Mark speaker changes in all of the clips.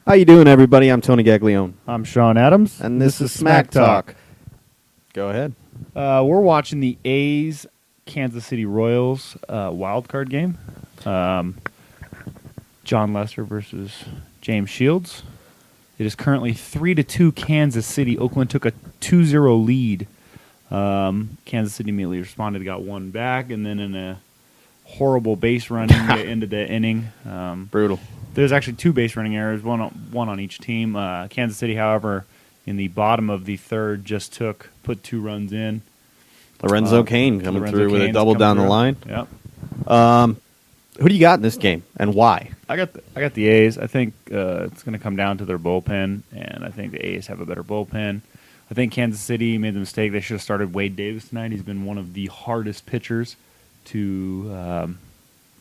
Speaker 1: How you doing, everybody? I'm Tony Gaglione.
Speaker 2: I'm Shawn Adams.
Speaker 1: And this is Smack Talk. Go ahead.
Speaker 2: We're watching the A's Kansas City Royals Wild Card game. John Lester versus James Shields. It is currently 3-2 Kansas City. Oakland took a 2-0 lead. Kansas City immediately responded, got one back, and then in a horrible base running at the end of the inning.
Speaker 1: Brutal.
Speaker 2: There's actually two base running errors, one on each team. Kansas City, however, in the bottom of the third, just put 2 runs in.
Speaker 1: Lorenzo Cain coming through with a double down the line.
Speaker 2: Yep.
Speaker 1: Who do you got in this game, and why?
Speaker 2: I got the A's. I think it's going to come down to their bullpen, and I think the A's have a better bullpen. I think Kansas City made the mistake. They should have started Wade Davis tonight. He's been one of the hardest pitchers to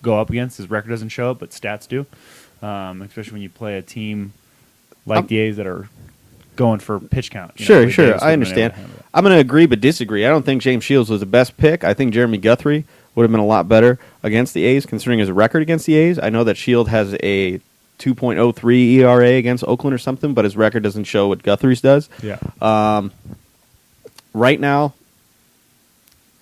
Speaker 2: go up against. His record doesn't show it, but stats do, especially when you play a team like the A's that are going for pitch count.
Speaker 1: Sure. I understand. I'm going to agree but disagree. I don't think James Shields was the best pick. I think Jeremy Guthrie would have been a lot better against the A's, considering his record against the A's. I know that Shield has a 2.03 ERA against Oakland or something, but his record doesn't show what Guthrie's does.
Speaker 2: Yeah.
Speaker 1: Right now,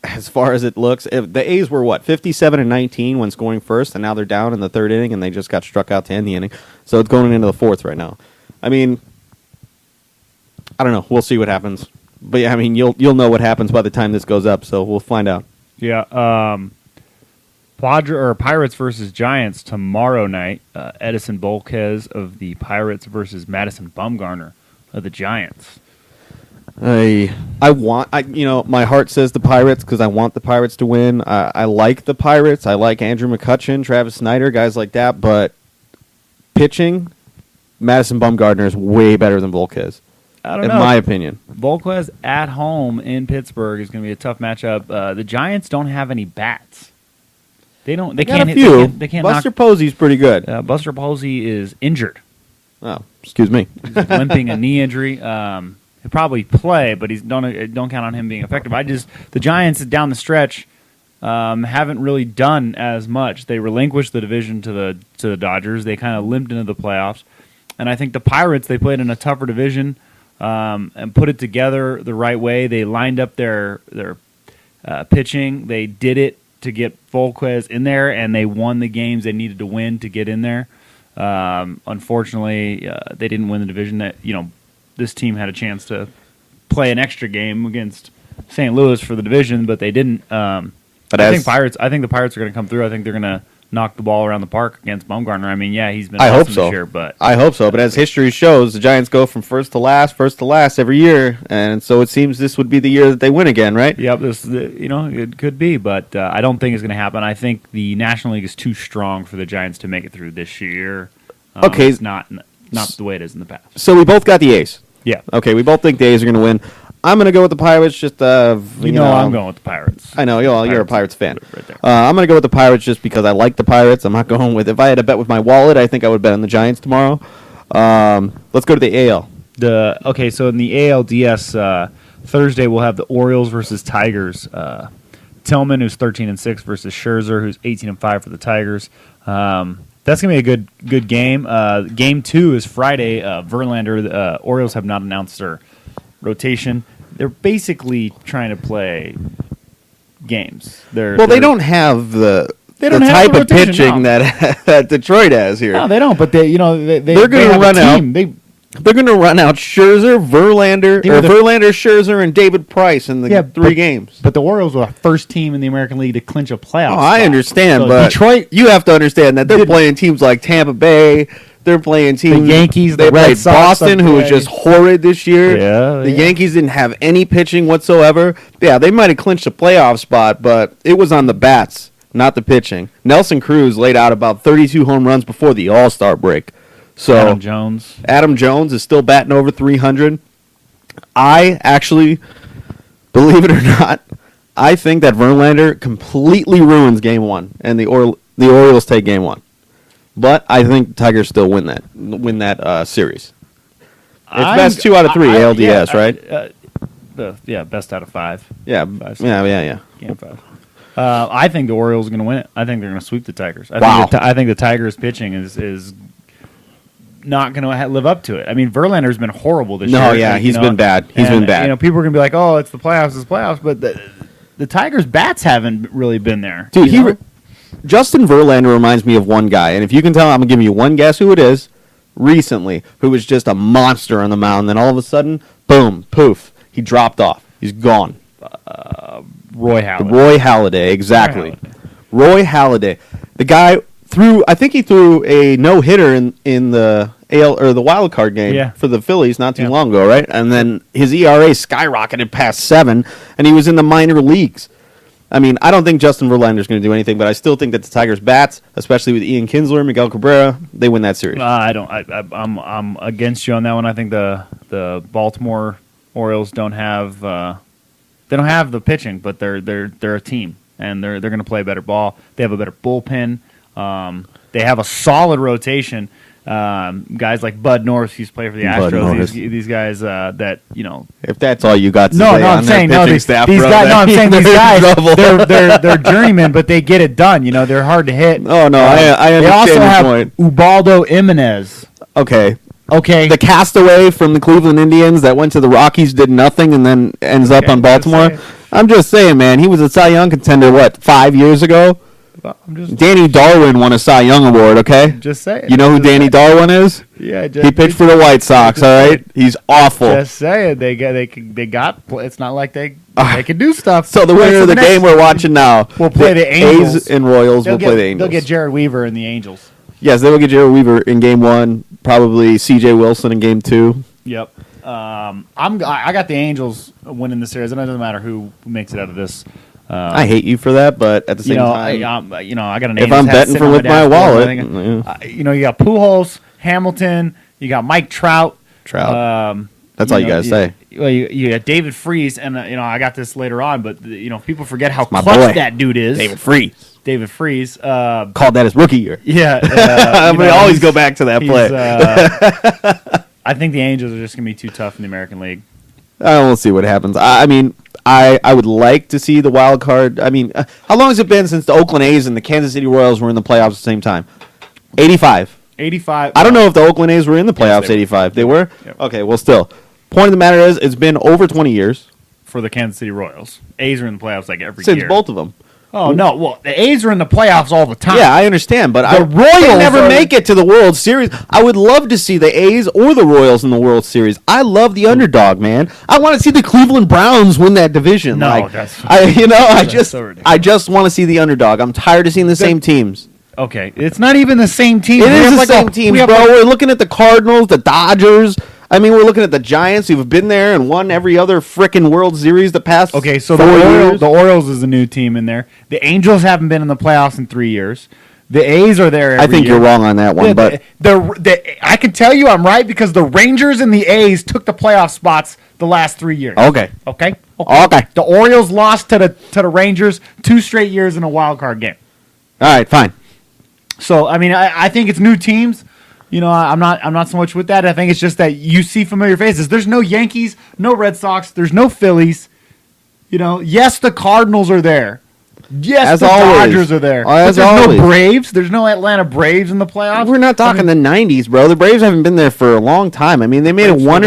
Speaker 1: as far as it looks, the A's were, 57-19 when scoring first, and now they're down in the third inning, and they just got struck out to end the inning. So it's going into the fourth right now. I mean, I don't know. We'll see what happens. But, yeah, I mean, you'll know what happens by the time this goes up, so we'll find out.
Speaker 2: Yeah, Pirates versus Giants tomorrow night. Edison Volquez of the Pirates versus Madison Bumgarner of the Giants.
Speaker 1: My heart says the Pirates because I want the Pirates to win. I like the Pirates. I like Andrew McCutchen, Travis Snyder, guys like that. But pitching, Madison Bumgarner is way better than Volquez.
Speaker 2: I don't know.
Speaker 1: In my opinion.
Speaker 2: Volquez at home in Pittsburgh is going to be a tough matchup. The Giants don't have any bats. They can't hit. They can't
Speaker 1: Buster
Speaker 2: knock.
Speaker 1: Posey's pretty good.
Speaker 2: Buster Posey is injured.
Speaker 1: Oh, excuse me.
Speaker 2: He's limping a knee injury. He'll probably play, but don't count on him being effective. The Giants down the stretch haven't really done as much. They relinquished the division to the Dodgers. They kind of limped into the playoffs, and I think the Pirates, they played in a tougher division. And put it together the right way. They lined up their pitching. They did it to get Volquez in there, and they won the games they needed to win to get in there. Unfortunately, they didn't win the division. This team had a chance to play an extra game against St. Louis for the division, but they didn't. I think the Pirates are going to come through. I think they're going to knock the ball around the park against Bumgarner. I mean, yeah, he's been awesome this year, but
Speaker 1: I hope so. But as history shows, the Giants go from first to last every year, and so it seems this would be the year that they win again, right?
Speaker 2: Yep. It could be, but I don't think it's going to happen. I think the National League is too strong for the Giants to make it through this year.
Speaker 1: Okay,
Speaker 2: it's not the way it is in the past.
Speaker 1: So we both got the A's.
Speaker 2: Yeah.
Speaker 1: Okay, we both think the A's are going to win. I'm going to go with the Pirates. Just
Speaker 2: I'm going with the Pirates.
Speaker 1: I know you're a Pirates fan.
Speaker 2: Right there.
Speaker 1: I'm going to go with the Pirates just because I like the Pirates. I'm not going with. If I had to bet with my wallet, I think I would bet on the Giants tomorrow. Let's go to the AL.
Speaker 2: So in the ALDS, Thursday we'll have the Orioles versus Tigers. Tillman, who's 13-6, versus Scherzer, who's 18-5 for the Tigers. That's going to be a good game. Game 2 is Friday. Verlander. The Orioles have not announced their rotation. They're basically trying to play games.
Speaker 1: They don't have the type of pitching that Detroit has here.
Speaker 2: No, they don't. But they're
Speaker 1: going to run out. They're going to run out Scherzer, Verlander, Scherzer, and David Price in the 3 games.
Speaker 2: But the Orioles were the first team in the American League to clinch a playoff spot.
Speaker 1: I understand,
Speaker 2: so
Speaker 1: but
Speaker 2: Detroit,
Speaker 1: you have to understand that they're playing teams like Tampa Bay. They're playing teams.
Speaker 2: The Yankees,
Speaker 1: they
Speaker 2: Red
Speaker 1: played
Speaker 2: Sox,
Speaker 1: Boston, who was just horrid this year.
Speaker 2: Yeah,
Speaker 1: the Yankees didn't have any pitching whatsoever. Yeah, they might have clinched a playoff spot, but it was on the bats, not the pitching. Nelson Cruz laid out about 32 home runs before the All-Star break. So Adam Jones is still batting over 300. I actually, believe it or not, I think that Verlander completely ruins Game 1, and the Orioles take Game 1. But I think the Tigers still win that series. It's best 2 out of 3 ALDS, right?
Speaker 2: Best out of 5.
Speaker 1: Yeah, yeah.
Speaker 2: Game 5. I think the Orioles are going to win it. I think they're going to sweep the Tigers.
Speaker 1: Wow.
Speaker 2: I think the Tigers pitching is not going to live up to it. I mean, Verlander's been horrible this year.
Speaker 1: No, yeah, he's been bad. He's been bad.
Speaker 2: You know, people are going to be like, "Oh, it's the playoffs," but the Tigers' bats haven't really been there.
Speaker 1: Dude, Justin Verlander reminds me of one guy, and if you can tell, I'm gonna give you one guess who it is. Recently, who was just a monster on the mound, then all of a sudden, boom, poof, he dropped off. He's gone.
Speaker 2: Roy Halladay.
Speaker 1: Roy Halladay, exactly. Roy Halladay. The guy I think he threw a no-hitter in the AL or the wild card game for the Phillies not too long ago, right? And then his ERA skyrocketed past 7, and he was in the minor leagues. I mean, I don't think Justin Verlander is going to do anything, but I still think that the Tigers' bats, especially with Ian Kinsler, Miguel Cabrera, they win that series.
Speaker 2: I'm against you on that one. I think the Baltimore Orioles don't have the pitching, but they're a team, and they're going to play better ball. They have a better bullpen. They have a solid rotation. Guys like Bud Norris, who's played for the Astros. These guys that
Speaker 1: If that's all you got to say
Speaker 2: I'm saying
Speaker 1: pitching staff,
Speaker 2: these
Speaker 1: bro,
Speaker 2: guys. No, I'm saying these guys. They're journeymen, but they get it done. You know, they're hard to hit.
Speaker 1: Oh no, I understand
Speaker 2: They also
Speaker 1: your
Speaker 2: have
Speaker 1: point.
Speaker 2: Ubaldo Jimenez.
Speaker 1: Okay.
Speaker 2: The
Speaker 1: castaway from the Cleveland Indians that went to the Rockies, did nothing, and then ends up on Baltimore. I'm just saying, man, he was a Cy Young contender, 5 years ago? Danny Darwin won a Cy Young award, okay?
Speaker 2: Just saying.
Speaker 1: You know who Danny Darwin is?
Speaker 2: Yeah,
Speaker 1: he pitched for the White Sox, all right? He's awful.
Speaker 2: Just saying. They got. It's not like they can do stuff.
Speaker 1: So the winner of the game we're watching now,
Speaker 2: we'll play the Angels.
Speaker 1: A's and Royals will play the Angels.
Speaker 2: They'll get Jared Weaver and the Angels.
Speaker 1: Yes, they will get Jared Weaver in game 1, probably C.J. Wilson in game 2.
Speaker 2: Yep. I got the Angels winning the series, and it doesn't matter who makes it out of this.
Speaker 1: I hate you for that, but at the same time,
Speaker 2: I got an.
Speaker 1: If I'm betting with my wallet,
Speaker 2: you got Pujols, Hamilton, you got Mike Trout.
Speaker 1: That's all you gotta say.
Speaker 2: Well, you got David Freese, and I got this later on, but people forget how clutch that dude is. David Freese
Speaker 1: called that his rookie year.
Speaker 2: Yeah,
Speaker 1: we always go back to that play.
Speaker 2: I think the Angels are just gonna be too tough in the American League.
Speaker 1: We'll see what happens. I mean, I would like to see the wild card. I mean, how long has it been since the Oakland A's and the Kansas City Royals were in the playoffs at the same time? 85.
Speaker 2: 85.
Speaker 1: I don't know if the Oakland A's were in the playoffs 85. They were?
Speaker 2: Yep.
Speaker 1: Okay, well, still. Point of the matter is, it's been over 20 years.
Speaker 2: For the Kansas City Royals. A's are in the playoffs like every year.
Speaker 1: Since both of them.
Speaker 2: Oh, no. Well, the A's are in the playoffs all the time.
Speaker 1: Yeah, I understand, but
Speaker 2: the Royals
Speaker 1: they never make it to the World Series. I would love to see the A's or the Royals in the World Series. I love the underdog, man. I want to see the Cleveland Browns win that division.
Speaker 2: No,
Speaker 1: I just want to see the underdog. I'm tired of seeing the same teams.
Speaker 2: Okay, it's not even the same team.
Speaker 1: It is the same teams, bro. We're looking at the Cardinals, the Dodgers. I mean, we're looking at the Giants who've been there and won every other frickin' World Series the past 4 years.
Speaker 2: The Orioles is a new team in there. The Angels haven't been in the playoffs in 3 years. The A's are there every
Speaker 1: I think
Speaker 2: year.
Speaker 1: you're wrong on that one, but
Speaker 2: I can tell you I'm right because the Rangers and the A's took the playoff spots the last 3 years.
Speaker 1: Okay.
Speaker 2: The Orioles lost to the Rangers 2 straight years in a wild card game.
Speaker 1: All right, fine.
Speaker 2: So I mean, I think it's new teams. I'm not so much with that. I think it's just that you see familiar faces. There's no Yankees, no Red Sox, there's no Phillies. Yes, the Cardinals are there. Yes, the Dodgers are there. But there's no Braves. There's no Atlanta Braves in the playoffs.
Speaker 1: We're not talking the 90s, bro. The Braves haven't been there for a long time. I mean, they made it once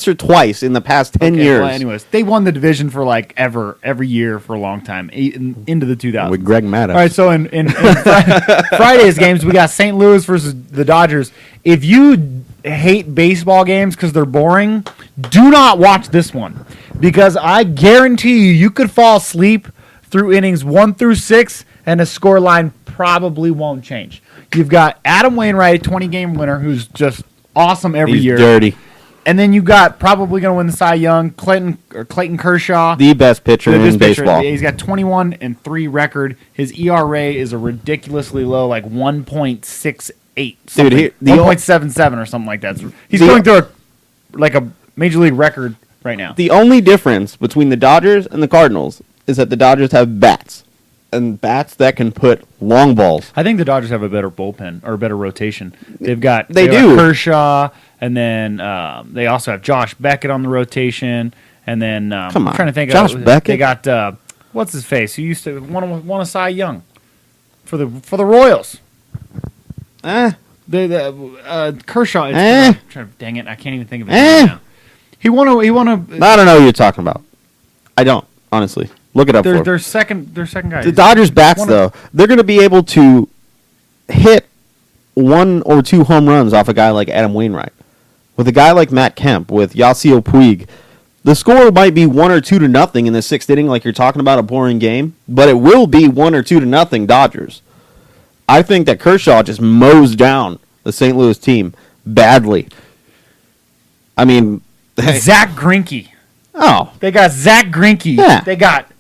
Speaker 1: or twice in the past 10 years.
Speaker 2: Well, anyways, they won the division for every year for a long time, into the 2000s.
Speaker 1: With Greg Maddux.
Speaker 2: All right, so in Friday's games, we got St. Louis versus the Dodgers. If you hate baseball games because they're boring, do not watch this one. Because I guarantee you could fall asleep through innings 1 through 6, and the scoreline probably won't change. You've got Adam Wainwright, 20-game winner, who's just awesome every year.
Speaker 1: He's dirty.
Speaker 2: And then you got probably going to win the Cy Young, Clayton Kershaw.
Speaker 1: The best pitcher in baseball.
Speaker 2: He's got 21-3 record. His ERA is a ridiculously low, like 1.68. Dude, 1.77 or something like that. He's going through a major league record right now.
Speaker 1: The only difference between the Dodgers and the Cardinals is that the Dodgers have bats, and bats that can put long balls.
Speaker 2: I think the Dodgers have a better bullpen or a better rotation. They do Kershaw, and then they also have Josh Beckett on the rotation, and then I'm trying to think.
Speaker 1: Josh Beckett.
Speaker 2: They got what's his face? Who used to won a Cy Young for the Royals? Kershaw. Dang it, I can't even think of it now. He won a.
Speaker 1: I don't know who you're talking about. I don't, honestly. Look it up for me.
Speaker 2: Their second guy.
Speaker 1: The Dodgers bats, though, they're going to be able to hit 1 or 2 home runs off a guy like Adam Wainwright. With a guy like Matt Kemp, with Yasiel Puig, the score might be 1 or 2 to nothing in the 6th inning, like you're talking about, a boring game, but it will be 1 or 2 to nothing Dodgers. I think that Kershaw just mows down the St. Louis team badly. I mean,
Speaker 2: Zach Greinke.
Speaker 1: Oh,
Speaker 2: they got Zach Greinke.
Speaker 1: Yeah.
Speaker 2: They got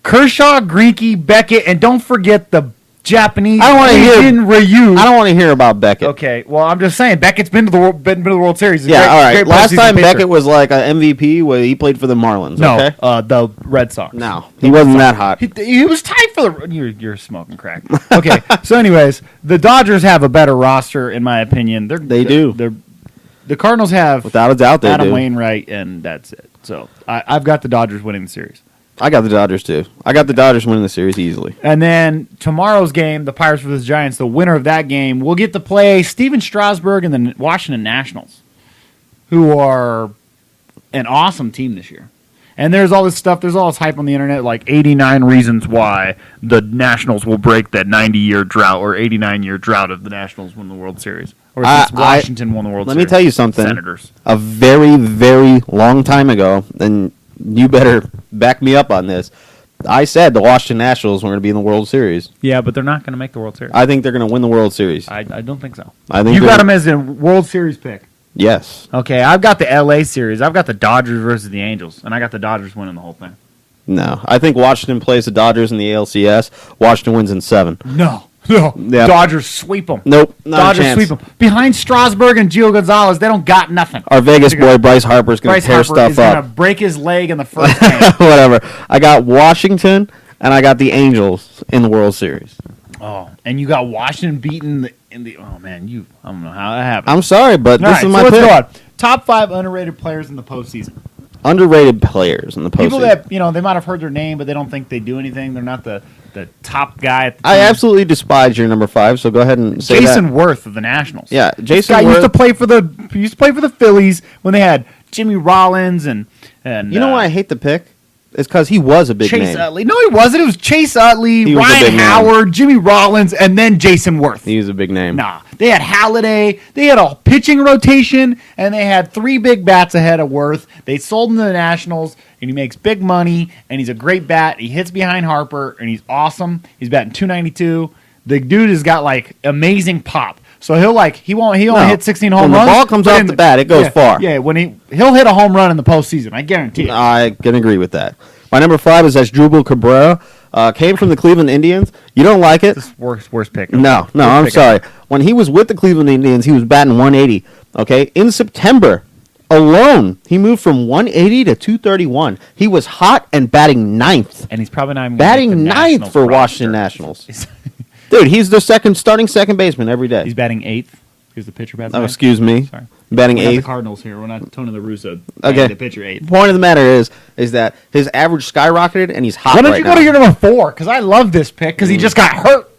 Speaker 2: Kershaw, Greinke, Beckett, and don't forget the Japanese.
Speaker 1: I don't want to hear
Speaker 2: Ryu.
Speaker 1: I don't want to hear about Beckett.
Speaker 2: Okay, well, I'm just saying Beckett's been to the World Series.
Speaker 1: Yeah, all right. Last time Beckett was like an MVP, when he played for the Marlins.
Speaker 2: No,
Speaker 1: okay?
Speaker 2: the Red Sox.
Speaker 1: No, he wasn't that hot.
Speaker 2: He was tied for the. You're smoking crack. Okay, so anyways, the Dodgers have a better roster, in my opinion.
Speaker 1: They do.
Speaker 2: The Cardinals have,
Speaker 1: without a doubt, they
Speaker 2: Adam
Speaker 1: do.
Speaker 2: Wainwright, and that's it. So I've got the Dodgers winning the series.
Speaker 1: I got the Dodgers, too. I got the Dodgers winning the series easily.
Speaker 2: And then tomorrow's game, the Pirates versus Giants, the winner of that game, will get to play Steven Strasburg and the Washington Nationals, who are an awesome team this year. And there's all this stuff, there's all this hype on the internet, like 89 reasons why the Nationals will break that 90-year drought or 89-year drought of the Nationals win the World Series. Or since Washington won the World Series.
Speaker 1: Let me tell you something.
Speaker 2: Senators.
Speaker 1: A very, very long time ago, and you better back me up on this, I said the Washington Nationals were going to be in the World Series.
Speaker 2: Yeah, but they're not going to make the World Series.
Speaker 1: I think they're going to win the World Series.
Speaker 2: I don't think so.
Speaker 1: I think
Speaker 2: you got them as a World Series pick.
Speaker 1: Yes.
Speaker 2: Okay, I've got the LA series. I've got the Dodgers versus the Angels, and I got the Dodgers winning the whole thing.
Speaker 1: No. I think Washington plays the Dodgers in the ALCS. Washington wins in 7.
Speaker 2: No.
Speaker 1: Yep.
Speaker 2: Dodgers sweep them.
Speaker 1: Nope. Not
Speaker 2: Dodgers
Speaker 1: a chance.
Speaker 2: sweep them. Behind Strasburg and Gio Gonzalez, they don't got nothing.
Speaker 1: Our Vegas boy, Bryce Harper, is going to tear stuff
Speaker 2: is
Speaker 1: up.
Speaker 2: going to break his leg in the first game.
Speaker 1: Whatever. I got Washington, and I got the Angels in the World Series.
Speaker 2: Oh, and you got Washington beating oh, man, I don't know how that happened.
Speaker 1: I'm sorry, but this is my
Speaker 2: pick.
Speaker 1: pick.
Speaker 2: Let's go on. Top 5 underrated players in the postseason.
Speaker 1: Underrated players in the postseason.
Speaker 2: People that, they might have heard their name, but they don't think they do anything. They're not the top guy at the team.
Speaker 1: I absolutely despise your number 5, so go ahead and say
Speaker 2: Jason
Speaker 1: that.
Speaker 2: Worth of the Nationals.
Speaker 1: Yeah, Jason
Speaker 2: Worth
Speaker 1: Worth.
Speaker 2: used to play for the Phillies when they had Jimmy Rollins and
Speaker 1: you know why I hate the pick? It's because he was a big
Speaker 2: Chase
Speaker 1: name.
Speaker 2: Utley. No, he wasn't. It was Chase Utley,
Speaker 1: He was a
Speaker 2: Ryan
Speaker 1: big name.
Speaker 2: Howard, Jimmy Rollins, and then Jason Worth.
Speaker 1: He was a big name.
Speaker 2: Nah, they had Halladay. They had a pitching rotation, and they had 3 big bats ahead of Worth. They sold him to the Nationals, and he makes big money, and he's a great bat. He hits behind Harper, and he's awesome. He's batting .292. The dude has got, amazing pop. So he only hit 16 home runs.
Speaker 1: When the ball comes off the bat, it goes far.
Speaker 2: Yeah, when he'll hit a home run in the postseason, I guarantee it.
Speaker 1: I can agree with that. My number 5 is Asdrubal Cabrera. Came from the Cleveland Indians. You don't like it?
Speaker 2: This is worst pick.
Speaker 1: No, I'm sorry. When he was with the Cleveland Indians, he was batting 180. Okay, in September alone, he moved from 180 to 231. He was hot and batting 9th.
Speaker 2: And he's probably not even
Speaker 1: batting
Speaker 2: gonna make the
Speaker 1: 9th
Speaker 2: Nationals
Speaker 1: for
Speaker 2: roster.
Speaker 1: Washington Nationals. Dude, he's the starting second baseman every day.
Speaker 2: He's batting 8th. Here's the pitcher batting.
Speaker 1: Oh, excuse me.
Speaker 2: Sorry.
Speaker 1: Batting
Speaker 2: We're not the
Speaker 1: 8th.
Speaker 2: Cardinals here. We're not Tony La Russa.
Speaker 1: Okay.
Speaker 2: The pitcher 8th.
Speaker 1: Point of the matter is that his average skyrocketed and he's hot
Speaker 2: Why don't
Speaker 1: right
Speaker 2: you
Speaker 1: now.
Speaker 2: go to your number 4? Because I love this pick because he just got hurt.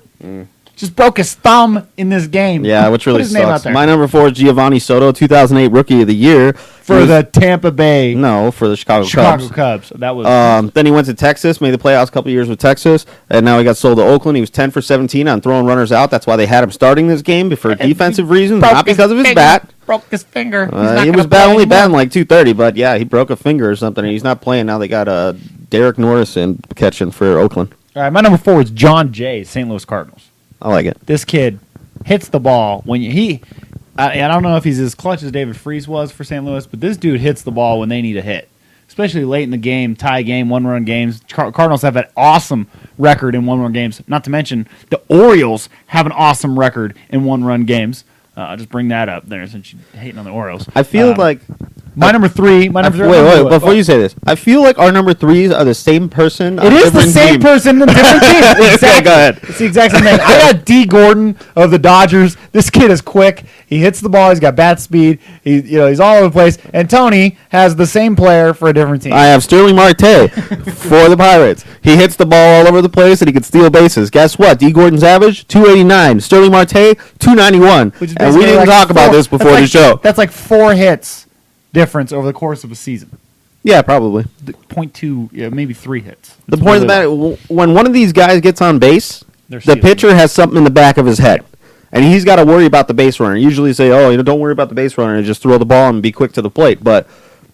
Speaker 2: Just broke his thumb in this game.
Speaker 1: Yeah, which really
Speaker 2: Put his name out
Speaker 1: sucks.
Speaker 2: there.
Speaker 1: My number 4 is Giovanni Soto, 2008 Rookie of the Year.
Speaker 2: For the Tampa Bay.
Speaker 1: No, for the Chicago
Speaker 2: Cubs. That was.
Speaker 1: Then he went to Texas, made the playoffs a couple years with Texas, and now he got sold to Oakland. He was 10 for 17 on throwing runners out. That's why they had him starting this game for defensive reasons, not because of his bat.
Speaker 2: Broke his finger.
Speaker 1: He was only batting like 230, but yeah, he broke a finger or something, and he's not playing now. They got Derek Norris in catching for Oakland.
Speaker 2: All right, my number 4 is John Jay, St. Louis Cardinals.
Speaker 1: I like it.
Speaker 2: This kid hits the ball when I don't know if he's as clutch as David Freese was for St. Louis, but this dude hits the ball when they need a hit, especially late in the game, tie game, 1-run games. Cardinals have an awesome record in 1-run games. Not to mention the Orioles have an awesome record in 1-run games. I'll just bring that up there since you're hating on the Orioles.
Speaker 1: I feel like
Speaker 2: My number three.
Speaker 1: Wait. Before you say this, I feel like our number threes are the same person.
Speaker 2: It is the same person in different teams. Exactly.
Speaker 1: Okay, go ahead.
Speaker 2: It's the exact same thing. I got D. Gordon of the Dodgers. This kid is quick. He hits the ball. He's got bat speed. He's all over the place. And Tony has the same player for a different team.
Speaker 1: I have Sterling Marte for the Pirates. He hits the ball all over the place, and he can steal bases. Guess what? D. Gordon's average 289. Sterling Marte 291. And we didn't talk about this before the show.
Speaker 2: That's like 4 hits difference over the course of a season.
Speaker 1: Yeah, probably.
Speaker 2: 0.2, maybe 3 hits.
Speaker 1: The point of the matter, when one of these guys gets on base, the pitcher has something in the back of his head. And he's got to worry about the base runner. Usually say, don't worry about the base runner and just throw the ball and be quick to the plate. But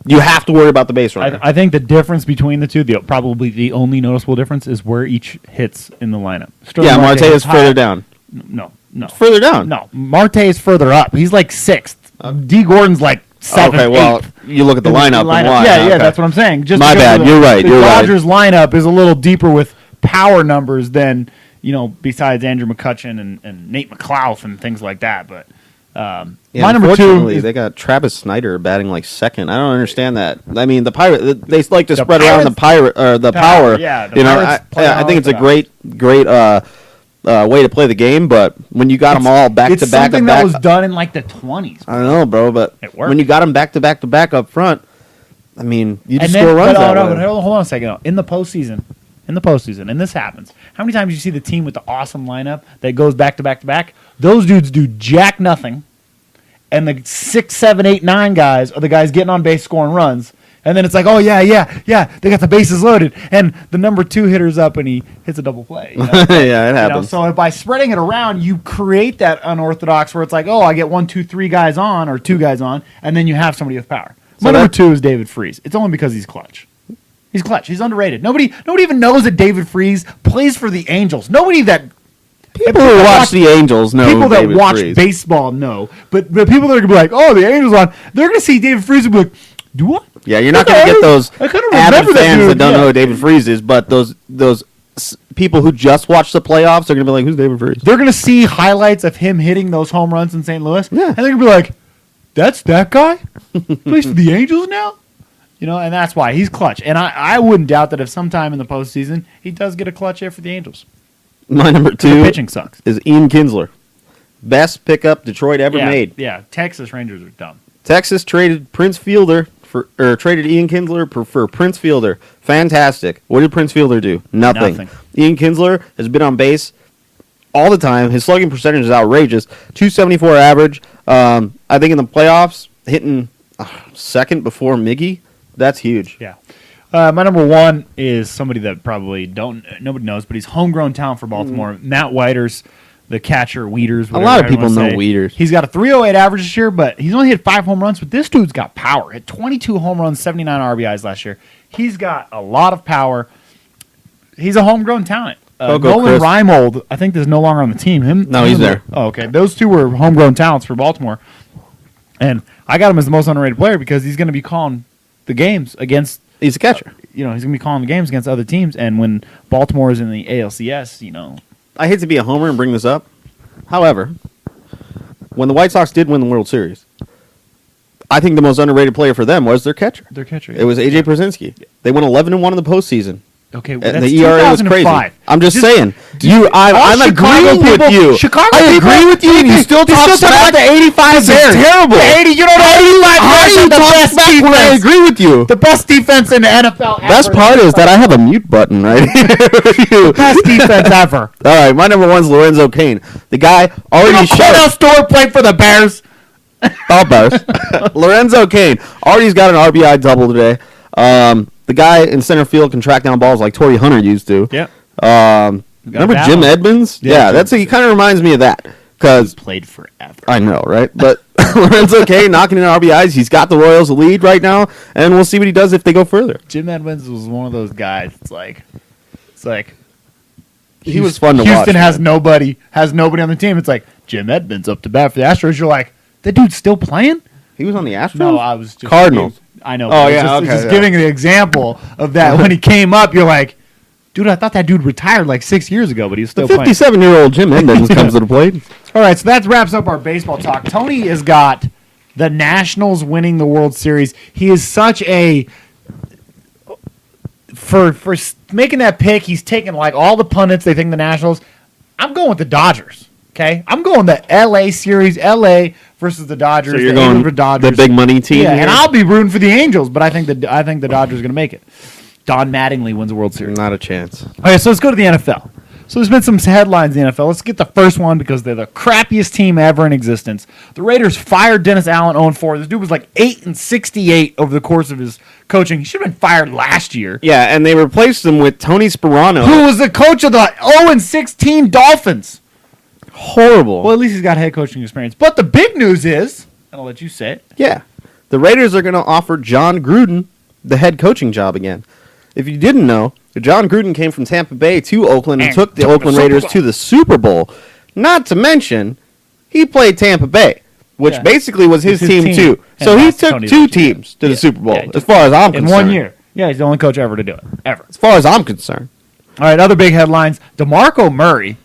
Speaker 1: you have to worry about the base runner.
Speaker 2: I think the difference between the two, probably the only noticeable difference, is where each hits in the lineup.
Speaker 1: Sterling Marte is further down.
Speaker 2: No.
Speaker 1: Further down?
Speaker 2: No. Marte is further up. He's like 6th. D. Gordon's like 7th,
Speaker 1: Okay, well,
Speaker 2: 8th.
Speaker 1: you look at the lineup and why.
Speaker 2: Yeah,
Speaker 1: okay.
Speaker 2: that's what I'm saying. Just
Speaker 1: My bad. You're right.
Speaker 2: The Dodgers lineup is a little deeper with power numbers than, besides Andrew McCutchen and Nate McLouth and things like that. But my number 2
Speaker 1: they got Travis Snyder batting like 2nd. I don't understand that. I mean, the Pirate they like to spread around the power.
Speaker 2: Yeah,
Speaker 1: I think it's a great way to play the game, but when you got them all back to back,
Speaker 2: it's something that was done in like the 20s.
Speaker 1: I don't know, bro, but when you got them back to back up front, I mean, you just score runs.
Speaker 2: But hold on a second. In the postseason, and this happens. How many times do you see the team with the awesome lineup that goes back to back? Those dudes do jack nothing, and the 6, 7, 8, 9 guys are the guys getting on base scoring runs. And then it's like, oh, yeah, they got the bases loaded. And the number 2 hitter's up, and he hits a double play.
Speaker 1: Yeah, it happens.
Speaker 2: So by spreading it around, you create that unorthodox where it's like, oh, I get 1, 2, 3 guys on, or 2 guys on, and then you have somebody with power. My number 2 is David Freese. It's only because he's clutch. He's clutch. He's underrated. Nobody even knows that David Freese plays for the Angels.
Speaker 1: People who watch the Angels know.
Speaker 2: People that
Speaker 1: David
Speaker 2: watch
Speaker 1: Freese.
Speaker 2: baseball know. But the people that are going to be like, oh, the Angels on, they're going to see David Freese and be like, do what?
Speaker 1: Yeah, you're not going to get those avid fans that don't know who David Freese is, but those people who just watch the playoffs are going to be like, who's David Freese?
Speaker 2: They're going to see highlights of him hitting those home runs in St. Louis,
Speaker 1: yeah.
Speaker 2: and they're going to be like, that's that guy? Plays for the Angels now? And that's why he's clutch. And I wouldn't doubt that if sometime in the postseason he does get a clutch hit for the Angels.
Speaker 1: My number 2
Speaker 2: the pitching sucks.
Speaker 1: Is Ian Kinsler. Best pickup Detroit ever made.
Speaker 2: Yeah, Texas Rangers are dumb.
Speaker 1: Texas traded traded Ian Kinsler for Prince Fielder. Fantastic. What did Prince Fielder do? Nothing. Ian Kinsler has been on base all the time. His slugging percentage is outrageous. 274 average. I think in the playoffs, hitting second before Miggy. That's huge.
Speaker 2: Yeah. My number 1 is somebody that probably nobody knows, but he's homegrown talent for Baltimore. Matt Whiters, the catcher, Wieters.
Speaker 1: A lot of people know Wieters.
Speaker 2: He's got a 308 average this year, but he's only hit 5 home runs. But this dude's got power. Hit 22 home runs, 79 RBIs last year. He's got a lot of power. He's a homegrown talent. Nolan Reimold, I think, is no longer on the team.
Speaker 1: He's there.
Speaker 2: Oh, okay. Those 2 were homegrown talents for Baltimore. And I got him as the most underrated player because he's going to be calling the games against.
Speaker 1: He's a catcher.
Speaker 2: He's going to be calling the games against other teams. And when Baltimore is in the ALCS,
Speaker 1: I hate to be a homer and bring this up. However, when the White Sox did win the World Series, I think the most underrated player for them was their catcher. It was A.J. Pierzynski. They went 11-1 in the postseason.
Speaker 2: Okay,
Speaker 1: well, the ERA was crazy. I'm just saying. I'm agreeing with you.
Speaker 2: I agree with you.
Speaker 1: You still talk about the 85 Bears.
Speaker 2: Terrible.
Speaker 1: The
Speaker 2: 80. You know the 85 Bears are the best defense.
Speaker 1: When I agree with you.
Speaker 2: The best defense in the NFL.
Speaker 1: Best part is that I have a mute button right here.
Speaker 2: Best defense ever.
Speaker 1: All right, my number 1 is Lorenzo Cain. The guy already showed.
Speaker 2: Cordell Stewart played for the Bears.
Speaker 1: All Bears. Lorenzo Cain already's got an RBI double today. The guy in center field can track down balls like Torrey Hunter used to.
Speaker 2: Yeah.
Speaker 1: Remember Jim Edmonds? Yeah, he kind of reminds me of that. Because
Speaker 2: played forever.
Speaker 1: I know, right? But Lorenzo Cain knocking in RBIs. He's got the Royals lead right now, and we'll see what he does if they go further.
Speaker 2: Jim Edmonds was one of those guys. It's like
Speaker 1: he was fun to watch.
Speaker 2: Houston has nobody on the team. It's like Jim Edmonds up to bat for the Astros. You're like, that dude's still playing?
Speaker 1: He was on the Astros?
Speaker 2: No, I was just
Speaker 1: Cardinals.
Speaker 2: I know.
Speaker 1: Oh, yeah,
Speaker 2: just giving the example of that. When he came up, you're like, dude, I thought that dude retired like 6 years ago, but he's still playing.
Speaker 1: 57-year-old Jim Edmonds comes to the plate.
Speaker 2: All right, so that wraps up our baseball talk. Tony has got the Nationals winning the World Series. He is such a for making that pick. He's taken like all the pundits. They think the Nationals. I'm going with the Dodgers. Okay, I'm going the L.A. series. L.A. versus the Dodgers.
Speaker 1: So you're going the big money team.
Speaker 2: Yeah,
Speaker 1: here?
Speaker 2: and I'll be rooting for the Angels, but I think the Dodgers are going to make it. Don Mattingly wins the World Series.
Speaker 1: Not a chance.
Speaker 2: Okay, so let's go to the NFL. So there's been some headlines in the NFL. Let's get the first one because they're the crappiest team ever in existence. The Raiders fired Dennis Allen 0-4. This dude was like 8-68 over the course of his coaching. He should have been fired last year.
Speaker 1: Yeah, and they replaced him with Tony Sparano,
Speaker 2: Who was the coach of the 0-16 Dolphins.
Speaker 1: horrible.
Speaker 2: Well, at least he's got head coaching experience. But the big news is, and I'll let you say it.
Speaker 1: Yeah, the Raiders are going to offer John Gruden the head coaching job again. If you didn't know, John Gruden came from Tampa Bay to Oakland and took the Oakland Raiders to the Super Bowl. Not to mention, he played Tampa Bay, which basically was his team too. So he took two teams to the Super Bowl, as far as I'm concerned.
Speaker 2: In 1 year. Yeah, he's the only coach ever to do it. Ever.
Speaker 1: As far as I'm concerned.
Speaker 2: All right, other big headlines. DeMarco Murray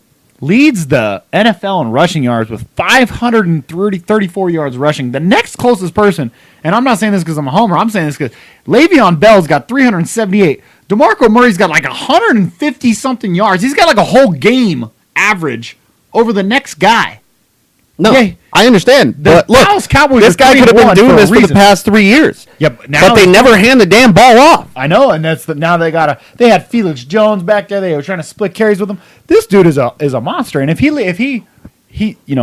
Speaker 2: leads the NFL in rushing yards with 534 yards rushing. The next closest person, and I'm not saying this because I'm a homer, I'm saying this because Le'Veon Bell's got 378. DeMarco Murray's got like 150-something yards. He's got like a whole game average over the next guy.
Speaker 1: No,
Speaker 2: Yeah.
Speaker 1: I understand. But look,
Speaker 2: Dallas Cowboys
Speaker 1: this guy could have been doing this for the past 3 years.
Speaker 2: Yep.
Speaker 1: But they never hand the damn ball off.
Speaker 2: I know, and that's now they had Felix Jones back there. They were trying to split carries with him. This dude is a monster, and if he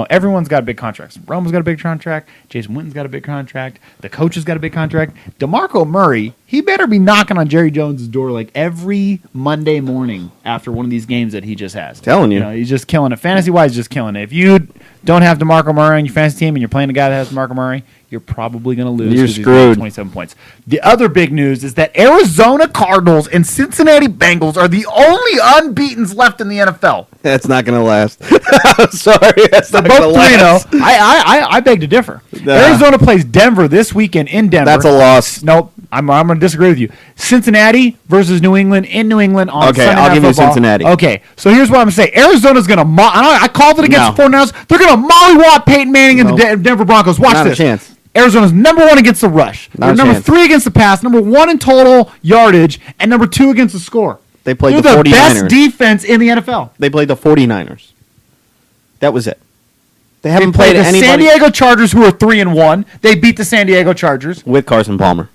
Speaker 2: everyone's got big contracts. Romo's got a big contract. Jason Witten's got a big contract. The coach has got a big contract. DeMarco Murray, he better be knocking on Jerry Jones' door like every Monday morning after one of these games that he just has.
Speaker 1: Telling you.
Speaker 2: He's just killing it. Fantasy-wise, just killing it. If you don't have DeMarco Murray on your fantasy team and you're playing a guy that has DeMarco Murray, you're probably going to lose.
Speaker 1: You're
Speaker 2: 'cause he's
Speaker 1: screwed.
Speaker 2: 27 points. The other big news is that Arizona Cardinals and Cincinnati Bengals are the only unbeatens left in the NFL.
Speaker 1: That's not going to last. I'm sorry. That's
Speaker 2: They're
Speaker 1: not going to
Speaker 2: both
Speaker 1: last.
Speaker 2: 3-0. I beg to differ. Arizona plays Denver this weekend in Denver.
Speaker 1: That's a loss.
Speaker 2: Nope. I'm going to disagree with you. Cincinnati versus New England in New England on
Speaker 1: Okay,
Speaker 2: Sunday
Speaker 1: I'll
Speaker 2: Night
Speaker 1: give you
Speaker 2: Football.
Speaker 1: Cincinnati.
Speaker 2: Okay, so here's what I'm going to say. Arizona's going to I called it against the 49ers. They're going to mollywop Peyton Manning and the Denver Broncos. Watch
Speaker 1: Not
Speaker 2: this.
Speaker 1: a chance.
Speaker 2: Arizona's number 1 against the rush.
Speaker 1: Not
Speaker 2: They're
Speaker 1: a
Speaker 2: number
Speaker 1: chance.
Speaker 2: 3 against the pass, number 1 in total yardage, and number 2 against the score.
Speaker 1: They played
Speaker 2: They're
Speaker 1: the
Speaker 2: the
Speaker 1: 49ers.
Speaker 2: best defense in the NFL.
Speaker 1: They played the 49ers. That was it. They
Speaker 2: They
Speaker 1: haven't
Speaker 2: played
Speaker 1: played
Speaker 2: the
Speaker 1: anybody
Speaker 2: San Diego Chargers, who are 3-1. They beat the San Diego Chargers.
Speaker 1: with Carson Palmer.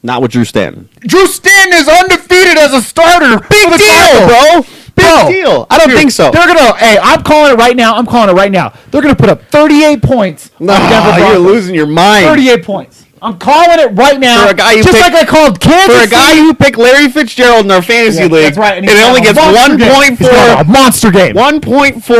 Speaker 1: Not with Drew Stanton.
Speaker 2: Drew Stanton is undefeated as a starter.
Speaker 1: Big
Speaker 2: for the
Speaker 1: deal,
Speaker 2: Cardinals.
Speaker 1: bro. Big deal. I don't
Speaker 2: Dude,
Speaker 1: think so.
Speaker 2: They're gonna. Hey, I'm calling it right now. They're gonna put up 38 points. on the Denver
Speaker 1: Nah, you're
Speaker 2: Broncos.
Speaker 1: losing your mind.
Speaker 2: 38 points. I'm calling it right now.
Speaker 1: For a guy who
Speaker 2: just
Speaker 1: picked-
Speaker 2: like I called Kansas
Speaker 1: For a guy
Speaker 2: City.
Speaker 1: who picked Larry Fitzgerald in our fantasy league,
Speaker 2: That's right.
Speaker 1: and it only gets 1.4
Speaker 2: a monster game.
Speaker 1: 1.4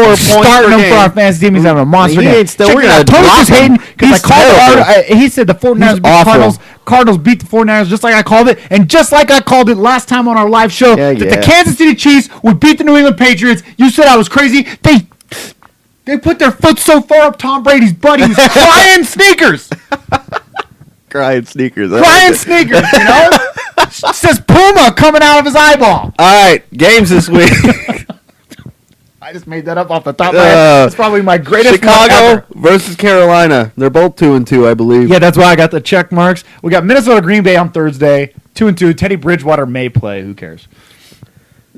Speaker 1: points
Speaker 2: Starting
Speaker 1: per
Speaker 2: him
Speaker 1: game.
Speaker 2: for our fantasy team. He's having a monster
Speaker 1: He
Speaker 2: game.
Speaker 1: ain't still-
Speaker 2: Check
Speaker 1: we're
Speaker 2: it
Speaker 1: gonna
Speaker 2: out. Tony's
Speaker 1: drop
Speaker 2: just hating
Speaker 1: him.
Speaker 2: because I
Speaker 1: He's
Speaker 2: called
Speaker 1: terrible.
Speaker 2: he said the 49ers beat the
Speaker 1: awful.
Speaker 2: Cardinals. Cardinals beat the 49ers just like I called it. And just like I called it last time on our live show,
Speaker 1: Yeah,
Speaker 2: that
Speaker 1: yeah.
Speaker 2: the Kansas City Chiefs would beat the New England Patriots. You said I was crazy. They put their foot so far up Tom Brady's butt, he was crying sneakers.
Speaker 1: Crying sneakers.
Speaker 2: Crying sneakers, you know? Says Puma coming out of his eyeball.
Speaker 1: All right, games this week.
Speaker 2: I just made that up off the top of my head. It's probably my greatest one
Speaker 1: Chicago
Speaker 2: ever.
Speaker 1: versus Carolina. They're both 2-2, I believe.
Speaker 2: Yeah, that's why I got the check marks. We got Minnesota Green Bay on Thursday, 2-2. Teddy Bridgewater may play. Who cares?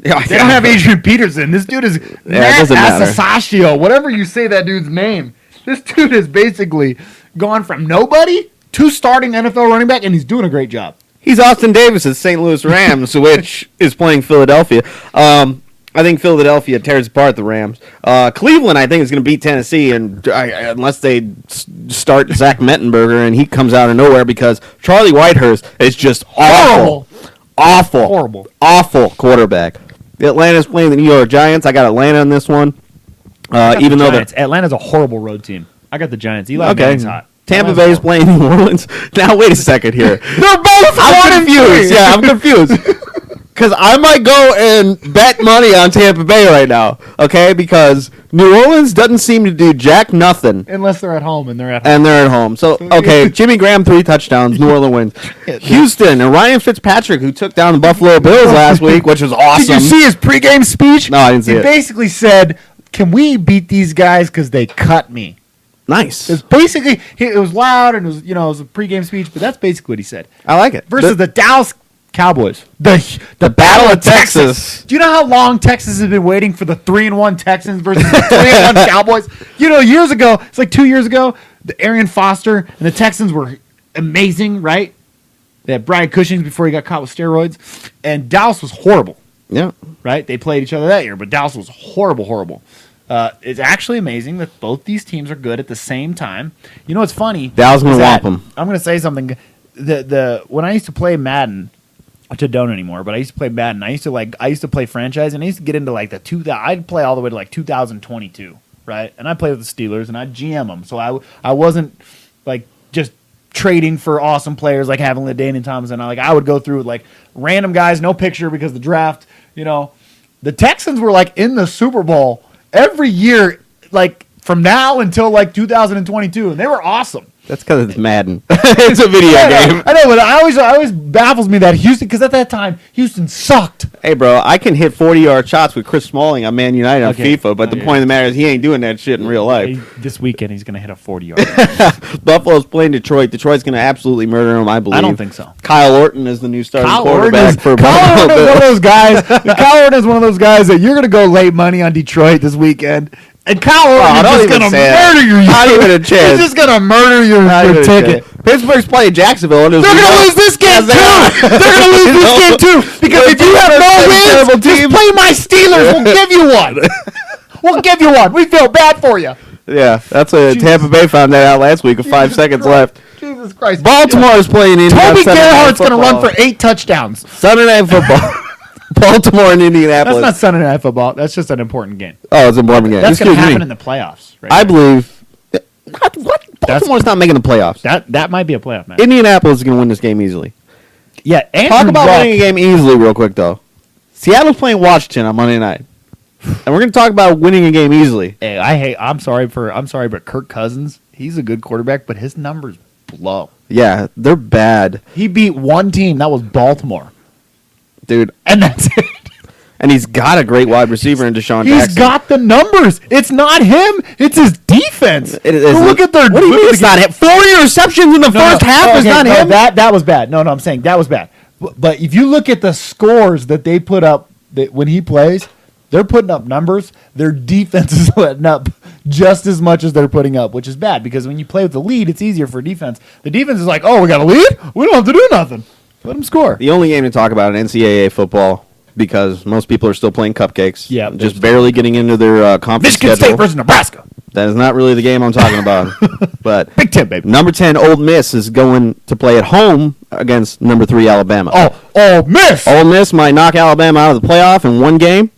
Speaker 1: Yeah,
Speaker 2: They don't have Adrian Peterson. This dude is Matt
Speaker 1: doesn't matter.
Speaker 2: Asasio. Whatever you say that dude's name. This dude has basically gone from nobody to starting NFL running back, and he's doing a great job.
Speaker 1: He's Austin Davis at St. Louis Rams, which is playing Philadelphia. I think Philadelphia tears apart the Rams. Cleveland, I think, is going to beat Tennessee, and unless they start Zach Mettenberger and he comes out of nowhere, because Charlie Whitehurst is just awful. Awful quarterback. Atlanta's playing the New York Giants. I got Atlanta in this one. Even though
Speaker 2: Atlanta's a horrible road team. I got the Giants. Eli Manning's hot.
Speaker 1: Tampa Bay is playing New Orleans. Now, wait a second here.
Speaker 2: They're both
Speaker 1: I'm confused. Yeah, I'm confused. Because I might go and bet money on Tampa Bay right now, okay? Because New Orleans doesn't seem to do jack nothing,
Speaker 2: Unless they're at home, and they're at home.
Speaker 1: So, okay, Jimmy Graham, 3 touchdowns, New Orleans wins. Houston and Ryan Fitzpatrick, who took down the Buffalo Bills last week, which was awesome.
Speaker 2: Did you see his pregame speech?
Speaker 1: No, I didn't see
Speaker 2: He
Speaker 1: it.
Speaker 2: basically said, "Can we beat these guys because they cut me?"
Speaker 1: Nice.
Speaker 2: It's basically, it was loud and it was a pregame speech, but that's basically what he said.
Speaker 1: I like it.
Speaker 2: Versus the Dallas Cowboys. The
Speaker 1: Battle of Texas.
Speaker 2: Do you know how long Texas has been waiting for the 3-1 Texans versus the 3-1 Cowboys? Years ago, it's like 2 years ago, the Arian Foster and the Texans were amazing, right? They had Brian Cushing before he got caught with steroids, and Dallas was horrible.
Speaker 1: Yeah.
Speaker 2: Right? They played each other that year, but Dallas was horrible. It's actually amazing that both these teams are good at the same time. You know what's funny?
Speaker 1: Dallas going to whomp them.
Speaker 2: I'm going to say something. When I used to play Madden, which I don't anymore, but I used to play Madden. I used to play franchise, and I used to get into like I'd play all the way to like 2022, right? And I played with the Steelers, and I'd GM them, so I wasn't like just trading for awesome players like having LaDainian Thompson. I would go through with like random guys, no picture because of the draft. The Texans were like in the Super Bowl every year, like from now until like 2022, and they were awesome.
Speaker 1: That's because it's Madden. It's a video game.
Speaker 2: I know, but I always baffles me that Houston, because at that time Houston sucked.
Speaker 1: Hey, bro, I can hit 40-yard shots with Chris Smalling on Man United on FIFA, but the point of the matter is he ain't doing that shit in real life.
Speaker 2: This weekend he's going to hit a 40-yard.
Speaker 1: Buffalo's playing Detroit. Detroit's going to absolutely murder him, I believe.
Speaker 2: I don't think so.
Speaker 1: Kyle Orton is the new starting quarterback for
Speaker 2: Kyle
Speaker 1: Buffalo.
Speaker 2: Orton is one of those guys. Kyle Orton is one of those guys that you're going to go late money on Detroit this weekend. And Kyle Orton is just going to murder you.
Speaker 1: Not even a chance.
Speaker 2: He's just going to murder your ticket.
Speaker 1: Pittsburgh's playing Jacksonville.
Speaker 2: They're going to lose this game, too. They're going to lose this game, too. Because if you have no wins, just play my Steelers. We'll give you one. We'll give you one. We feel bad for you.
Speaker 1: Yeah, that's a Tampa Bay found that out last week with 5 seconds left.
Speaker 2: Jesus Christ.
Speaker 1: Baltimore is playing Indianapolis.
Speaker 2: Toby Gerhardt's going to run for 8 touchdowns.
Speaker 1: Sunday Night Football. Baltimore and Indianapolis.
Speaker 2: That's not Sunday Night Football. That's just an important game.
Speaker 1: Oh, it's an important game.
Speaker 2: That's going to happen in the playoffs. Right
Speaker 1: I believe. What? Baltimore's not making the playoffs.
Speaker 2: That might be a playoff match.
Speaker 1: Indianapolis is going to win this game easily.
Speaker 2: Yeah,
Speaker 1: talk about winning a game easily real quick, though. Seattle's playing Washington on Monday night. And we're going to talk about winning a game easily.
Speaker 2: Hey, I'm sorry, but Kirk Cousins, he's a good quarterback, but his numbers blow.
Speaker 1: Yeah, they're bad.
Speaker 2: He beat one team. That was Baltimore.
Speaker 1: Dude.
Speaker 2: And that's it.
Speaker 1: And he's got a great wide receiver in Deshaun Jackson.
Speaker 2: He's got the numbers. It's not him. It's his defense. Look at their...
Speaker 1: What do you mean it's not him? 40 receptions in the first half is not him?
Speaker 2: That was bad. No, I'm saying that was bad. But if you look at the scores that they put up when he plays, they're putting up numbers. Their defense is letting up just as much as they're putting up, which is bad because when you play with the lead, it's easier for defense. The defense is like, oh, we got a lead? We don't have to do nothing. Let them score.
Speaker 1: The only game to talk about in NCAA football, because most people are still playing cupcakes.
Speaker 2: Yeah,
Speaker 1: just barely getting into their conference
Speaker 2: Michigan
Speaker 1: schedule.
Speaker 2: State versus Nebraska.
Speaker 1: That is not really the game I'm talking about. But
Speaker 2: Big Ten, baby.
Speaker 1: Number 10, Ole Miss, is going to play at home against number 3, Alabama.
Speaker 2: Ole Miss!
Speaker 1: Ole Miss might knock Alabama out of the playoff in one game,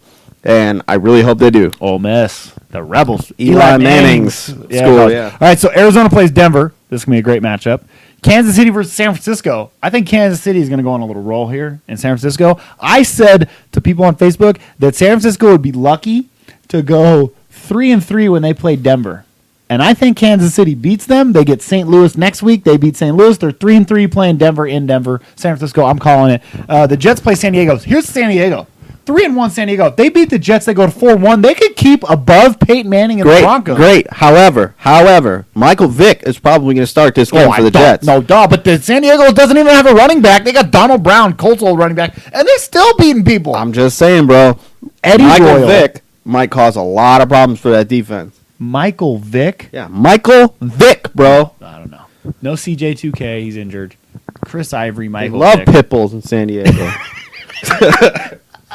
Speaker 1: and I really hope they do.
Speaker 2: Ole Miss. The Rebels.
Speaker 1: Eli Manning's school, yeah.
Speaker 2: All right, so Arizona plays Denver. This is going to be a great matchup. Kansas City versus San Francisco. I think Kansas City is going to go on a little roll here in San Francisco. I said to people on Facebook that San Francisco would be lucky to go 3-3 when they play Denver. And I think Kansas City beats them. They get St. Louis next week. They beat St. Louis. They're 3-3 playing Denver in Denver. San Francisco, I'm calling it. The Jets play San Diego. Here's San Diego. 3-1 San Diego. If they beat the Jets, they go to 4-1. They could keep above Peyton Manning and the Broncos.
Speaker 1: Great. However, Michael Vick is probably going to start this game for the Jets.
Speaker 2: No, but the San Diego doesn't even have a running back. They got Donald Brown, Colts old running back, and they're still beating people.
Speaker 1: I'm just saying, bro. Michael Vick might cause a lot of problems for that defense.
Speaker 2: Michael Vick?
Speaker 1: Yeah, Michael Vick, bro.
Speaker 2: I don't know. No CJ2K. He's injured. Chris Ivory, Michael
Speaker 1: Vick.
Speaker 2: Vick.
Speaker 1: Love pit bulls in San Diego.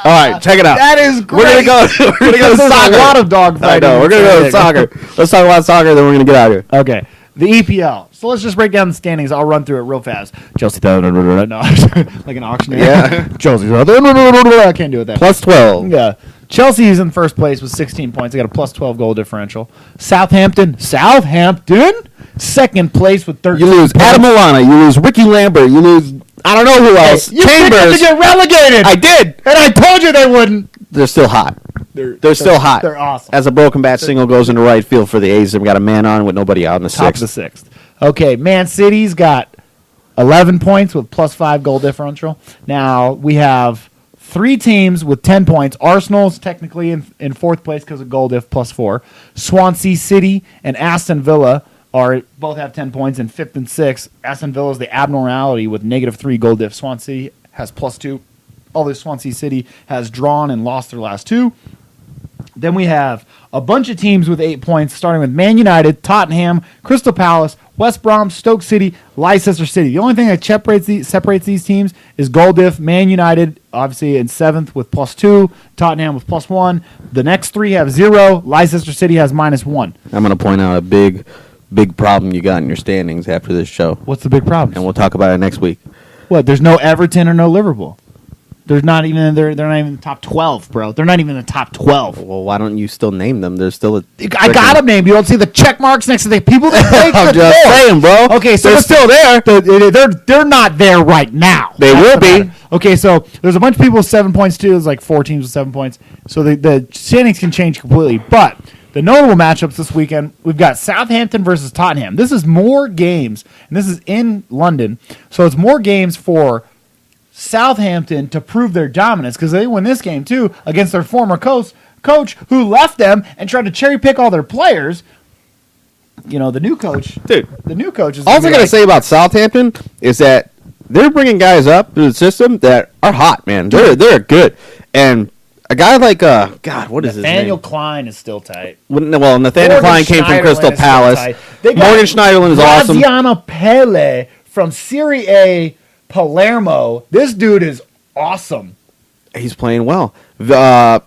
Speaker 1: All right, check it out.
Speaker 2: That is great.
Speaker 1: We're gonna go to soccer.
Speaker 2: A lot of dog fighting.
Speaker 1: I know. We're gonna go to soccer. Let's talk about soccer, then we're gonna get out of here.
Speaker 2: Okay. The EPL. So let's just break down the standings. I'll run through it real fast. Chelsea, no, like an auctioneer.
Speaker 1: Yeah.
Speaker 2: Chelsea, I can't do it that.
Speaker 1: Plus 12.
Speaker 2: Yeah. Chelsea is in first place with 16 points. They got a plus 12 goal differential. Southampton, second place with 13
Speaker 1: You lose
Speaker 2: points.
Speaker 1: Adam Milana. You lose Ricky Lambert. You lose, I don't know who else.
Speaker 2: You picked them to get relegated.
Speaker 1: I did.
Speaker 2: And I told you they wouldn't.
Speaker 1: They're still hot. They're still hot.
Speaker 2: They're awesome.
Speaker 1: As a broken bat single goes into right field for the A's, they've got a man on with nobody out in the
Speaker 2: Top
Speaker 1: sixth.
Speaker 2: of the sixth. Okay, Man City's got 11 points with plus 5 goal differential. Now, we have 3 teams with 10 points. Arsenal's technically in fourth place because of goal diff +4. Swansea City and Aston Villa both have 10 points in 5th and 6th. Aston Villa is the abnormality with -3 goal diff. Swansea has +2. Although Swansea City has drawn and lost their last 2. Then we have a bunch of teams with 8 points, starting with Man United, Tottenham, Crystal Palace, West Brom, Stoke City, Leicester City. The only thing that separates these teams is goal diff. Man United, obviously, in 7th with +2. Tottenham with +1. The next 3 have 0. Leicester City has -1.
Speaker 1: I'm going to point out a big problem you got in your standings after this show.
Speaker 2: What's the big problem?
Speaker 1: And we'll talk about it next week.
Speaker 2: What? There's no Everton or no Liverpool. They're not even in the top 12, bro. They're not even in the top 12.
Speaker 1: Well, why don't you still name them? There's still
Speaker 2: I got them named. You don't see the check marks next to the people that play.
Speaker 1: I'm just saying, bro.
Speaker 2: Okay, so
Speaker 1: they're still there.
Speaker 2: They're not there right now.
Speaker 1: They will be.
Speaker 2: Okay, so there's a bunch of people with 7 points too. There's like 4 teams with 7 points. So the standings can change completely. But the notable matchups this weekend, we've got Southampton versus Tottenham. This is more games, and this is in London. So it's more games for Southampton to prove their dominance because they win this game too against their former coach who left them and tried to cherry pick all their players. You know, the new coach.
Speaker 1: Dude.
Speaker 2: The new coach is...
Speaker 1: All I'm going to say about Southampton is that they're bringing guys up through the system that are hot, man. They're good. And a guy like, God, what is his name?
Speaker 2: Nathaniel Klein is still tight.
Speaker 1: Well, Nathaniel Klein came from Crystal Palace. Morgan Schneiderlin is awesome.
Speaker 2: Graziano Pele from Serie A Palermo. This dude is awesome.
Speaker 1: He's playing well. Victor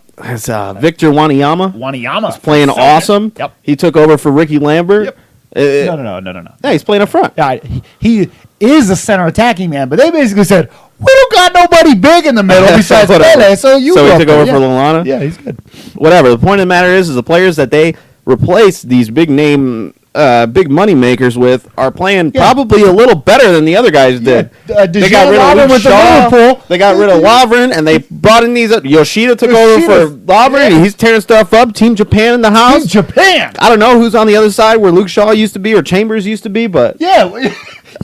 Speaker 1: Wanyama is playing awesome.
Speaker 2: Yep.
Speaker 1: He took over for Ricky Lambert.
Speaker 2: Yep. No.
Speaker 1: Yeah, he's playing up front.
Speaker 2: Yeah, he is a center attacking man, but they basically said, we don't got nobody big in the middle besides Pele, so he
Speaker 1: took over for Lallana?
Speaker 2: Yeah, he's good.
Speaker 1: Whatever. The point of the matter is the players that they replace these big money makers with are playing probably a little better than the other guys did. They got rid of Luke Shaw. They got rid of Lovren, and they brought in these. Yoshida took over for Lovren, and he's tearing stuff up. Team Japan in the house.
Speaker 2: Team Japan.
Speaker 1: I don't know who's on the other side where Luke Shaw used to be or Chambers used to be, but
Speaker 2: you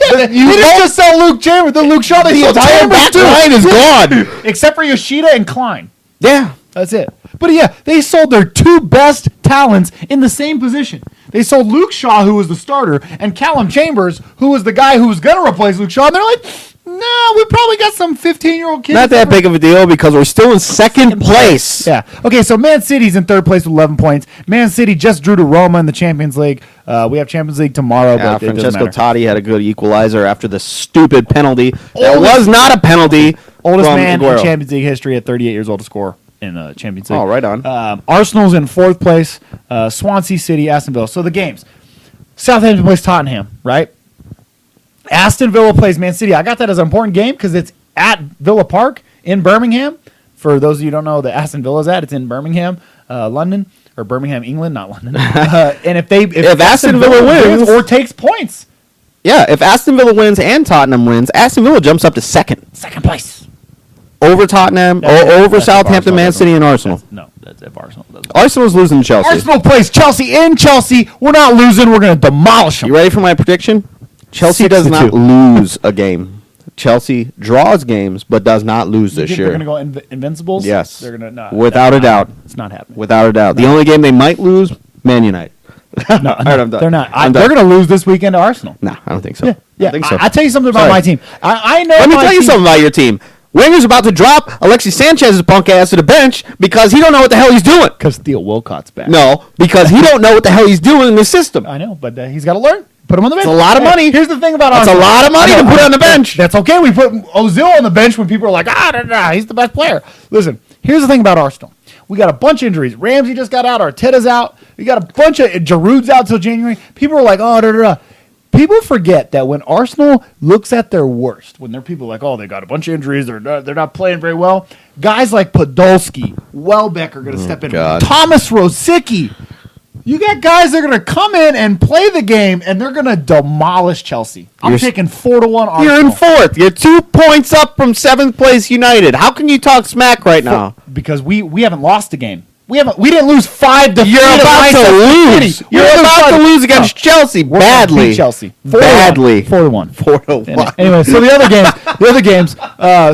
Speaker 2: didn't just sell Luke Chambers. The Luke Shaw. The
Speaker 1: entire back line is gone,
Speaker 2: except for Yoshida and Klein.
Speaker 1: Yeah,
Speaker 2: that's it. But yeah, they sold their 2 best talents in the same position. They sold Luke Shaw, who was the starter, and Callum Chambers, who was the guy who was going to replace Luke Shaw. And they're like, no, we probably got some 15-year-old kids.
Speaker 1: Not that big of a deal because we're still in second place.
Speaker 2: Yeah. Okay, so Man City's in 3rd place with 11 points. Man City just drew to Roma in the Champions League. We have Champions League tomorrow. But
Speaker 1: Francesco Totti had a good equalizer after the stupid penalty. That was not a penalty.
Speaker 2: Oldest man in Champions League history at 38 years old to score in the Champions League.
Speaker 1: Oh, right on.
Speaker 2: Arsenal's in 4th place. Swansea City, Aston Villa. So the games. Southampton plays Tottenham, right? Aston Villa plays Man City. I got that as an important game because it's at Villa Park in Birmingham. For those of you who don't know the Aston Villa's it's in Birmingham, London, or Birmingham, England, not London. And if Aston Villa wins or takes points.
Speaker 1: Yeah, if Aston Villa wins and Tottenham wins, Aston Villa jumps up to second
Speaker 2: place.
Speaker 1: Over Tottenham, over Southampton, Man City, and Arsenal.
Speaker 2: That's if Arsenal doesn't.
Speaker 1: Arsenal's losing to Chelsea.
Speaker 2: Arsenal plays Chelsea in Chelsea. We're not losing. We're going to demolish them.
Speaker 1: You ready for my prediction? Chelsea does not lose a game. Chelsea draws games, but does not lose this year.
Speaker 2: They're going to go invincibles?
Speaker 1: Yes.
Speaker 2: They're going to
Speaker 1: without a doubt.
Speaker 2: It's not happening.
Speaker 1: Without a doubt. The only game they might lose, Man United.
Speaker 2: No, they're not. They're going to lose this weekend to Arsenal.
Speaker 1: No, I don't think so.
Speaker 2: Yeah.
Speaker 1: I think so.
Speaker 2: I'll tell you something about my team. I know.
Speaker 1: Let me tell you something about your team. Wenger's about to drop Alexis Sanchez's punk ass to the bench because he don't know what the hell he's doing.
Speaker 2: Because Theo Walcott's back.
Speaker 1: No, because he don't know what the hell he's doing in the system.
Speaker 2: I know, but he's got to learn. Put him on the bench.
Speaker 1: It's a lot of money.
Speaker 2: Here's the thing about
Speaker 1: Arsenal. That's a lot of money to put on the bench.
Speaker 2: That's okay. We put Ozil on the bench when people are like, he's the best player. Listen, here's the thing about Arsenal. We got a bunch of injuries. Ramsey just got out. Arteta's out. We got a bunch of Giroud's out till January. People are like, People forget that when Arsenal looks at their worst, when they're people like, they got a bunch of injuries, they're not playing very well, guys like Podolski, Welbeck are going to step in.
Speaker 1: God.
Speaker 2: Thomas Rosicky. You got guys that are going to come in and play the game, and they're going to demolish Chelsea. I'm taking 4-1 Arsenal.
Speaker 1: You're in 4th. You're 2 points up from 7th place United. How can you talk smack right now?
Speaker 2: Because we haven't lost a game.
Speaker 3: We didn't lose 5 to.
Speaker 1: You're about to lose. You're about to lose against Chelsea badly.
Speaker 3: Chelsea
Speaker 1: badly.
Speaker 3: 4-1.
Speaker 1: 4-1.
Speaker 3: Anyway, so the other games,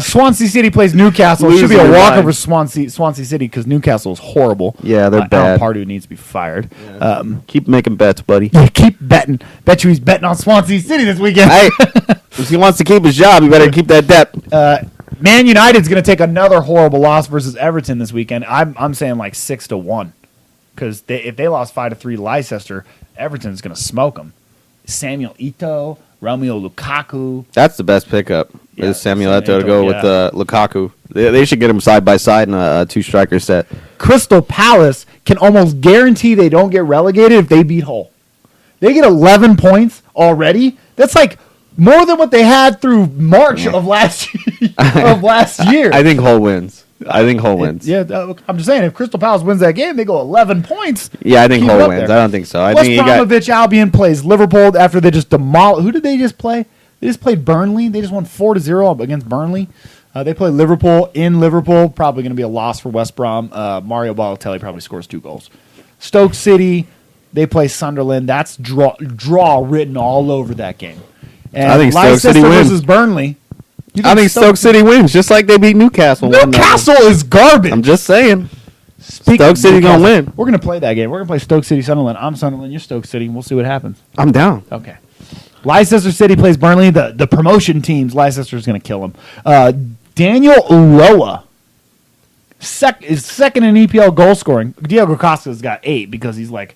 Speaker 3: Swansea City plays Newcastle. It should be a walkover Swansea City because Newcastle is horrible.
Speaker 1: Yeah, they're bad.
Speaker 3: Alan Pardew needs to be fired.
Speaker 1: Yeah. Keep making bets, buddy.
Speaker 3: Yeah, keep betting. Bet you he's betting on Swansea City this weekend.
Speaker 1: Hey, if he wants to keep his job, he better keep that debt.
Speaker 3: Man United's going to take another horrible loss versus Everton this weekend. I'm saying like 6-1 because if they lost 5-3 to Leicester, Everton's going to smoke them. Samuel Eto'o, Romeo Lukaku.
Speaker 1: That's the best pickup.
Speaker 3: Yeah,
Speaker 1: is Samuel Eto'o to go with Lukaku. They should get him side by side in a 2-striker set.
Speaker 3: Crystal Palace can almost guarantee they don't get relegated if they beat Hull. They get 11 points already. That's like more than what they had through March of last year.
Speaker 1: I think Hull wins.
Speaker 3: Yeah, I'm just saying, if Crystal Palace wins that game, they go 11 points.
Speaker 1: Yeah, I think
Speaker 3: Keep
Speaker 1: Hull
Speaker 3: it
Speaker 1: wins.
Speaker 3: there.
Speaker 1: I don't think so.
Speaker 3: West Bromwich Albion plays Liverpool after they just demolished. Who did they just play? They just played Burnley. They just won 4-0 against Burnley. They play Liverpool in Liverpool. Probably going to be a loss for West Brom. Mario Balotelli probably scores 2 goals. Stoke City, they play Sunderland. That's draw written all over that game. And
Speaker 1: I think Stoke City wins
Speaker 3: versus Burnley.
Speaker 1: I think Stoke City wins, just like they beat Newcastle.
Speaker 3: Newcastle is garbage.
Speaker 1: I'm just saying. Stoke City going to win.
Speaker 3: We're going to play that game. We're going to play Stoke City, Sunderland. I'm Sunderland. You're Stoke City. We'll see what happens.
Speaker 1: I'm down.
Speaker 3: Okay. Leicester City plays Burnley. The promotion teams, Leicester's going to kill them. Daniel Uloa is second in EPL goal scoring. Diego Costa's got 8 because he's like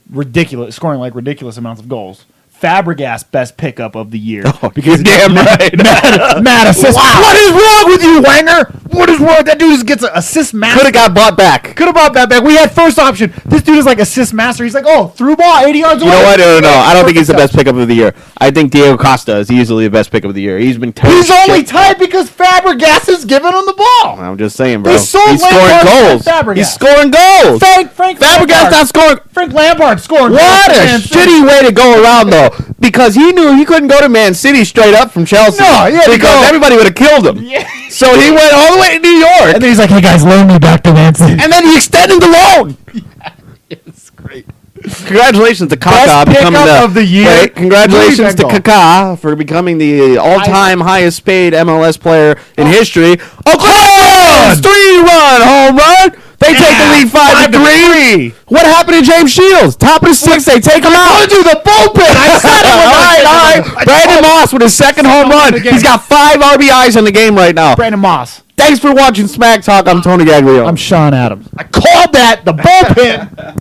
Speaker 3: ridiculous, scoring like ridiculous amounts of goals. Fabregas best pickup of the year.
Speaker 1: Oh, because you're damn right.
Speaker 3: Mad assist. Wow. What is wrong with you, Wanger? What is wrong? That dude just gets an assist master.
Speaker 1: Could have got bought back.
Speaker 3: Could have bought that back. We had first option. This dude is like assist master. He's like, through ball, 80 yards away.
Speaker 1: You know what? No. I don't think he's the best pickup of the year. I think Diego Costa is easily the best pickup of the year. He's been
Speaker 3: He's only tied because Fabregas is giving him the ball.
Speaker 1: I'm just saying, bro.
Speaker 3: He's scoring goals.
Speaker 1: He's scoring goals.
Speaker 3: Frank
Speaker 1: Fabregas not scoring.
Speaker 3: Frank Lampard scoring goals.
Speaker 1: What a shitty way to go around, though. Because he knew he couldn't go to Man City straight up from Chelsea.
Speaker 3: No, yeah,
Speaker 1: because everybody would have killed him.
Speaker 3: Yeah.
Speaker 1: So he went all the way to New York.
Speaker 3: And then he's like, hey, guys, loan me back to Man City.
Speaker 1: And then he extended the loan.
Speaker 3: It's great.
Speaker 1: Congratulations to Kaká becoming
Speaker 3: of the year.
Speaker 1: Wait, congratulations to Kaká for becoming the all-time highest paid MLS player in history. Oakland 3-run home run. They take the lead 5-3. What happened to James Shields? Top of the 6th, they take him out.
Speaker 3: Going to the bullpen. I said it.
Speaker 1: All right. Brandon Moss with his second home run. He's got 5 RBIs in the game right now.
Speaker 3: Brandon Moss.
Speaker 1: Thanks for watching Smack Talk. I'm Tony Gaglione.
Speaker 3: I'm Shawn Adams. I called that the bullpen.